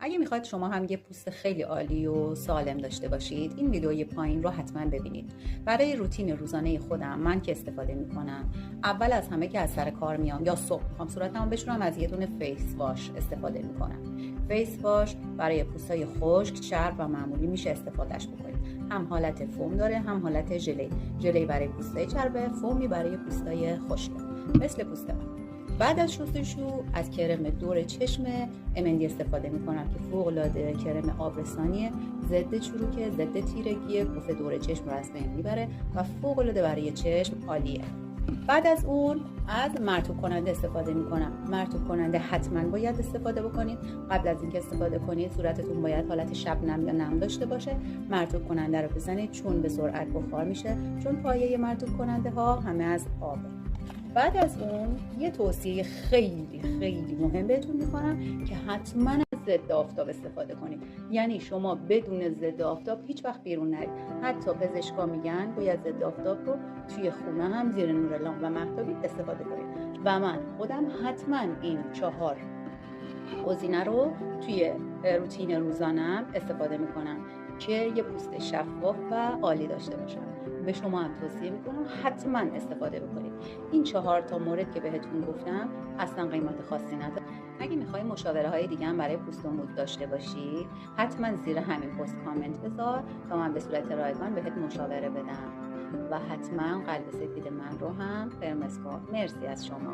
اگه میخواید شما هم یه پوست خیلی عالی و سالم داشته باشید، این ویدیوی پایین رو حتما ببینید. برای روتین روزانه خودم من که استفاده میکنم، اول از همه که از سر کار میام یا صبح میخوام صورتمو بشورم، از یه دونه فیس واش استفاده میکنم. فیس واش برای پوستای خشک، چرب و معمولی میشه استفادهش بکنید. هم حالت فوم داره، هم حالت ژله برای پوستای چربه، فومی برای پوستای خشک، مثل پوست من. بعد از شستشو از کرم دور چشم MND استفاده میکنم که فوق العاده کرم آبرسانیه، ضد چروکه، ضد تیرگی، پوست دور چشم رو از بین میبره و فوق العاده برای چشم عالیه. بعد از اون از مرطوب کننده استفاده میکنم. مرطوب کننده حتما باید استفاده بکنید. قبل از اینکه استفاده کنید صورتتون باید حالت شبنم یا نم داشته باشه. مرطوب کننده رو بزنید چون به سرعت بخار میشه، چون پایه مرطوب کننده ها همه از آبه. بعد از اون یه توصیه خیلی خیلی مهم بهتون میکنم که حتما از ضد آفتاب استفاده کنید. یعنی شما بدون ضد آفتاب هیچ وقت بیرون نرید. حتی پزشکا میگن باید ضد آفتاب رو توی خونه هم زیر نور لامپ و مهتابی استفاده کنید و من خودم حتما این 4 گزینه رو توی روتین روزانم استفاده میکنم که یه پوست شفاف و عالی داشته باشم. به شما هم توصیه میکنم حتما استفاده بکنید. این 4 مورد که بهتون گفتم اصلا قیمت خاصی نداره. اگه میخوای مشاوره های دیگه هم برای پوست و مو داشته باشی، حتما زیر همین پست کامنت بذار تا من به صورت رایگان بهت مشاوره بدم و حتما قلب سفید من رو هم قرمز کن. مرسی از شما.